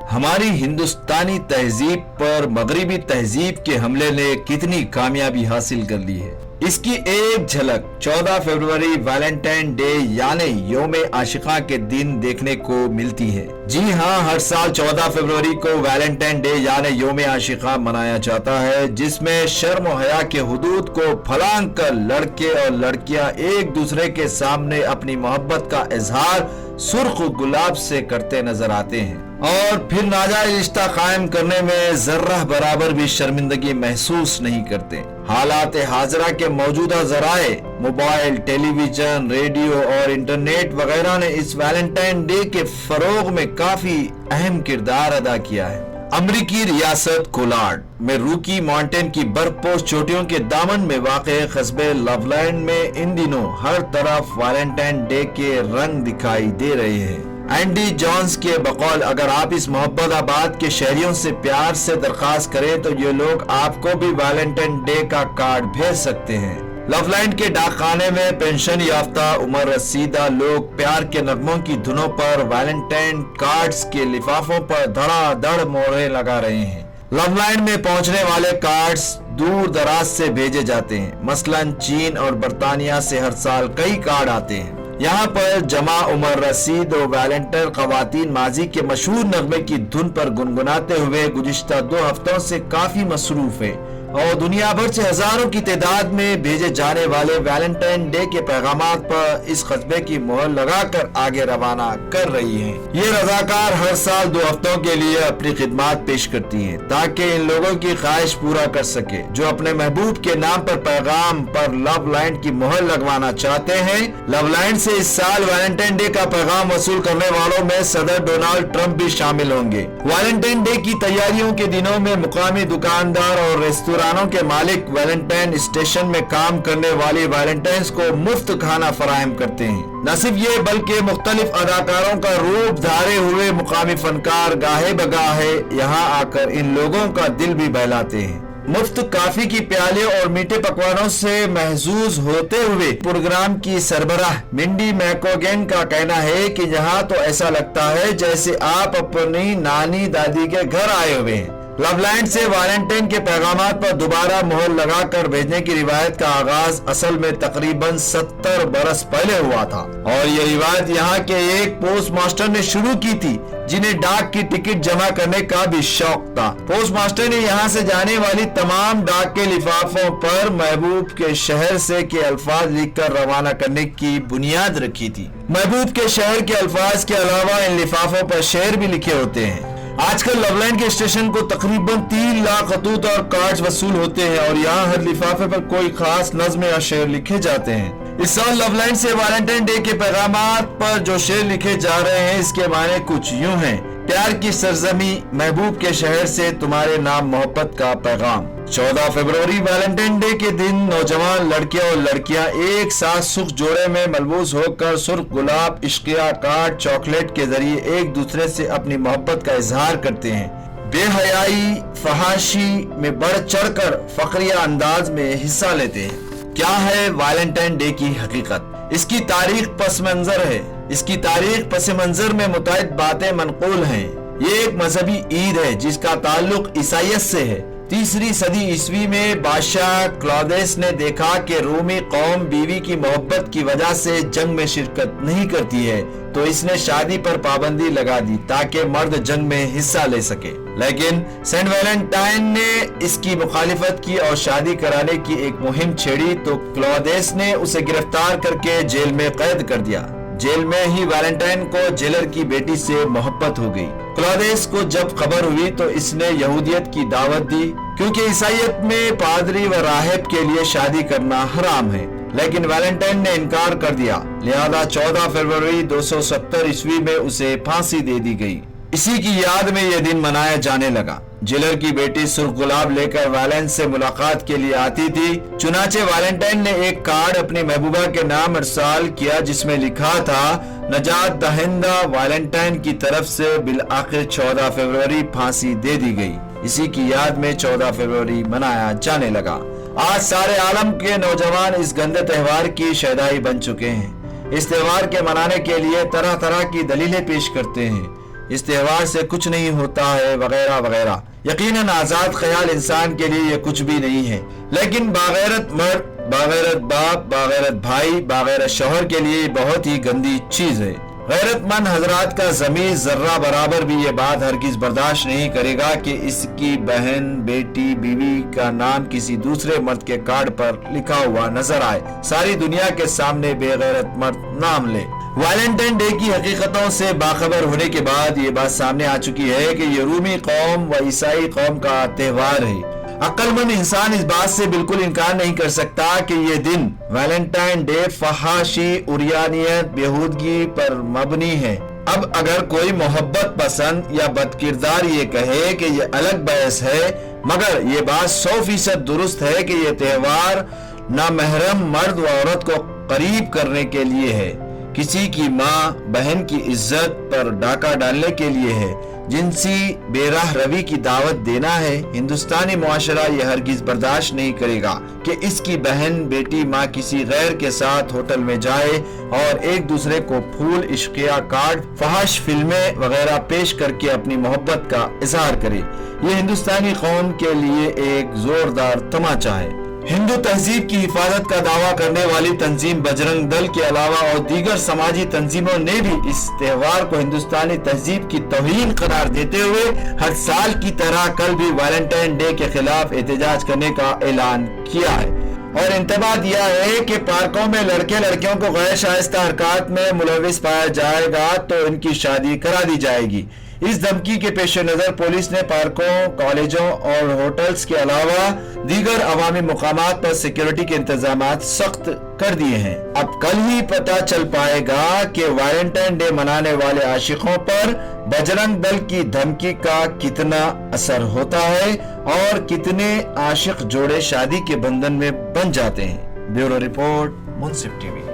ہماری ہندوستانی تہذیب پر مغربی تہذیب کے حملے نے کتنی کامیابی حاصل کر لی ہے، اس کی ایک جھلک 14 فروری ویلنٹائن ڈے یعنی یوم عاشقاں کے دن دیکھنے کو ملتی ہے۔ جی ہاں، ہر سال 14 فروری کو ویلنٹائن ڈے یعنی یوم عاشقاں منایا جاتا ہے، جس میں شرم و حیا کے حدود کو پھلانگ کر لڑکے اور لڑکیاں ایک دوسرے کے سامنے اپنی محبت کا اظہار سرخ گلاب سے کرتے نظر آتے ہیں اور پھر ناجائز رشتہ قائم کرنے میں ذرہ برابر بھی شرمندگی محسوس نہیں کرتے۔ حالات حاضرہ کے موجودہ ذرائع موبائل، ٹیلی ویژن، ریڈیو اور انٹرنیٹ وغیرہ نے اس ویلنٹائن ڈے کے فروغ میں کافی اہم کردار ادا کیا ہے۔ امریکی ریاست کولارڈ میں روکی ماؤنٹین کی برف پوش چوٹیوں کے دامن میں واقع قصبے لو لینڈ میں ان دنوں ہر طرف ویلنٹائن ڈے کے رنگ دکھائی دے رہے ہیں۔ اینڈی جونز کے بقول اگر آپ اس محبت آباد کے شہریوں سے پیار سے درخواست کریں تو یہ لوگ آپ کو بھی ویلنٹائن ڈے کا کارڈ بھیج سکتے ہیں۔ لو لینڈ کے ڈاک خانے میں پینشن یافتہ عمر رسیدہ لوگ پیار کے نغموں کی دھنوں پر ویلنٹائن کارڈز کے لفافوں پر دھڑا دھڑ مہریں لگا رہے ہیں۔ لو لینڈ میں پہنچنے والے کارڈز دور دراز سے بھیجے جاتے ہیں، مثلاً چین اور برطانیہ سے ہر سال کئی کارڈ آتے ہیں۔ یہاں پر جمع عمر رسید و ویلنٹائن خواتین ماضی کے مشہور نغمے کی دھن پر گنگناتے ہوئے گزشتہ 2 ہفتوں سے کافی مصروف ہے اور دنیا بھر سے ہزاروں کی تعداد میں بھیجے جانے والے ویلنٹائن ڈے کے پیغامات پر اس قصبے کی مہر لگا کر آگے روانہ کر رہی ہیں۔ یہ رضاکار ہر سال 2 ہفتوں کے لیے اپنی خدمات پیش کرتی ہیں تاکہ ان لوگوں کی خواہش پورا کر سکے جو اپنے محبوب کے نام پر پیغام پر لو لینڈ کی مہر لگوانا چاہتے ہیں۔ لو لینڈ سے اس سال ویلنٹائن ڈے کا پیغام وصول کرنے والوں میں صدر ڈونلڈ ٹرمپ بھی شامل ہوں گے۔ ویلنٹائن ڈے کی تیاریوں کے دنوں میں مقامی دکاندار اور ریستورانوں کے مالک ویلنٹائن اسٹیشن میں کام کرنے والی ویلنٹائنز کو مفت کھانا فراہم کرتے ہیں۔ نہ صرف یہ بلکہ مختلف اداکاروں کا روپ دھارے ہوئے مقامی فنکار گاہے بگاہے یہاں آ کر ان لوگوں کا دل بھی بہلاتے ہیں۔ مفت کافی کی پیالے اور میٹھے پکوانوں سے محظوظ ہوتے ہوئے پروگرام کی سربراہ منڈی میکوگن کا کہنا ہے کہ یہاں تو ایسا لگتا ہے جیسے آپ اپنی نانی دادی کے گھر آئے ہوئے ہیں۔ لو لینڈ سے ویلنٹائن کے پیغامات پر دوبارہ مہر لگا کر بھیجنے کی روایت کا آغاز اصل میں تقریباً 70 برس پہلے ہوا تھا اور یہ روایت یہاں کے ایک پوسٹ ماسٹر نے شروع کی تھی جنہیں ڈاک کی ٹکٹ جمع کرنے کا بھی شوق تھا۔ پوسٹ ماسٹر نے یہاں سے جانے والی تمام ڈاک کے لفافوں پر محبوب کے شہر سے کے الفاظ لکھ کر روانہ کرنے کی بنیاد رکھی تھی۔ محبوب کے شہر کے الفاظ کے علاوہ ان لفافوں پر شعر بھی لکھے ہوتے ہیں۔ آج کل لو لینڈ کے اسٹیشن کو تقریباً 3 لاکھ خطوط اور کارڈز وصول ہوتے ہیں اور یہاں ہر لفافے پر کوئی خاص نظم یا شعر لکھے جاتے ہیں۔ اس سال لو لینڈ سے ویلنٹائن ڈے کے پیغامات پر جو شعر لکھے جا رہے ہیں اس کے معنی کچھ یوں ہیں: پیار کی سرزمی محبوب کے شہر سے تمہارے نام محبت کا پیغام۔ 14 فروری ویلنٹائن ڈے کے دن نوجوان لڑکے اور لڑکیاں ایک ساتھ سرخ جوڑے میں ملبوس ہو کر سرخ گلاب، عشقیہ کارڈ، چاکلیٹ کے ذریعے ایک دوسرے سے اپنی محبت کا اظہار کرتے ہیں۔ بے حیائی، فحاشی میں بڑھ چڑھ کر فخریہ انداز میں حصہ لیتے ہیں۔ کیا ہے ویلنٹائن ڈے کی حقیقت؟ اس کی تاریخ پس منظر ہے۔ اس کی تاریخ پس منظر میں متعدد باتیں منقول ہیں۔ یہ ایک مذہبی عید ہے جس کا تعلق عیسائیت سے ہے۔ 3 صدی عیسوی میں بادشاہ کلاڈیس نے دیکھا کہ رومی قوم بیوی کی محبت کی وجہ سے جنگ میں شرکت نہیں کرتی ہے تو اس نے شادی پر پابندی لگا دی تاکہ مرد جنگ میں حصہ لے سکے، لیکن سینٹ ویلنٹائن نے اس کی مخالفت کی اور شادی کرانے کی ایک مہم چھیڑی تو کلاڈیس نے اسے گرفتار کر کے جیل میں قید کر دیا۔ جیل میں ہی ویلنٹائن کو جیلر کی بیٹی سے محبت ہو گئی۔ کلاڈیس کو جب خبر ہوئی تو اس نے یہودیت کی دعوت دی کیونکہ عیسائیت میں پادری و راہب کے لیے شادی کرنا حرام ہے، لیکن ویلنٹائن نے انکار کر دیا، لہذا 14 فروری 270 عیسوی میں اسے پھانسی دے دی گئی۔ اسی کی یاد میں یہ دن منایا جانے لگا۔ جیلر کی بیٹی سرخ گلاب لے کر ویلنٹائن سے ملاقات کے لیے آتی تھی، چنانچہ ویلنٹائن نے ایک کارڈ اپنی محبوبہ کے نام ارسال کیا جس میں لکھا تھا: نجات دہندہ ویلنٹائن کی طرف سے بالآخر 14 فروری پھانسی دے دی گئی۔ اسی کی یاد میں 14 فروری منایا جانے لگا۔ آج سارے عالم کے نوجوان اس گندے تہوار کی شیدائی بن چکے ہیں۔ اس تہوار کے منانے کے لیے طرح طرح کی دلیلیں پیش کرتے ہیں۔ اس تہوار سے کچھ نہیں ہوتا ہے وغیرہ وغیرہ۔ یقیناً آزاد خیال انسان کے لیے یہ کچھ بھی نہیں ہے، لیکن باغیرت مرد، باغیرت باپ، باغیرت بھائی، باغیرت شوہر کے لیے بہت ہی گندی چیز ہے۔ غیرت مند حضرات کا ضمیر ذرہ برابر بھی یہ بات ہرگز برداشت نہیں کرے گا کہ اس کی بہن، بیٹی، بیوی کا نام کسی دوسرے مرد کے کارڈ پر لکھا ہوا نظر آئے، ساری دنیا کے سامنے بے غیرت مرد نام لے۔ ویلنٹائن ڈے کی حقیقتوں سے باخبر ہونے کے بعد یہ بات سامنے آ چکی ہے کہ یہ رومی قوم و عیسائی قوم کا تہوار ہے۔ عقل مند انسان اس بات سے بالکل انکار نہیں کر سکتا کہ یہ دن ویلنٹائن ڈے فحاشی، عریانیت، بیہودگی پر مبنی ہے۔ اب اگر کوئی محبت پسند یا بدکردار یہ کہے کہ یہ الگ بحث ہے، مگر یہ بات 100% درست ہے کہ یہ تہوار نامحرم مرد و عورت کو قریب کرنے کے لیے ہے، کسی کی ماں بہن کی عزت پر ڈاکہ ڈالنے کے لیے ہے، جنسی بے راہ روی کی دعوت دینا ہے۔ ہندوستانی معاشرہ یہ ہرگز برداشت نہیں کرے گا کہ اس کی بہن، بیٹی، ماں کسی غیر کے ساتھ ہوٹل میں جائے اور ایک دوسرے کو پھول، عشقیہ کارڈ، فحش فلمیں وغیرہ پیش کر کے اپنی محبت کا اظہار کرے۔ یہ ہندوستانی قوم کے لیے ایک زوردار تماچا ہے۔ ہندو تہذیب کی حفاظت کا دعویٰ کرنے والی تنظیم بجرنگ دل کے علاوہ اور دیگر سماجی تنظیموں نے بھی اس تہوار کو ہندوستانی تہذیب کی توہین قرار دیتے ہوئے ہر سال کی طرح کل بھی ویلنٹائن ڈے کے خلاف احتجاج کرنے کا اعلان کیا ہے اور انتباہ دیا ہے کہ پارکوں میں لڑکے لڑکیوں کو غیر شائستہ حرکات میں ملوث پایا جائے گا تو ان کی شادی کرا دی جائے گی۔ اس دھمکی کے پیش نظر پولیس نے پارکوں، کالجوں اور ہوٹلز کے علاوہ دیگر عوامی مقامات پر سیکیورٹی کے انتظامات سخت کر دیے ہیں۔ اب کل ہی پتہ چل پائے گا کہ ویلنٹائن ڈے منانے والے عاشقوں پر بجرنگ دل کی دھمکی کا کتنا اثر ہوتا ہے اور کتنے عاشق جوڑے شادی کے بندھن میں بن جاتے ہیں۔ بیورو رپورٹ، منصف ٹی وی۔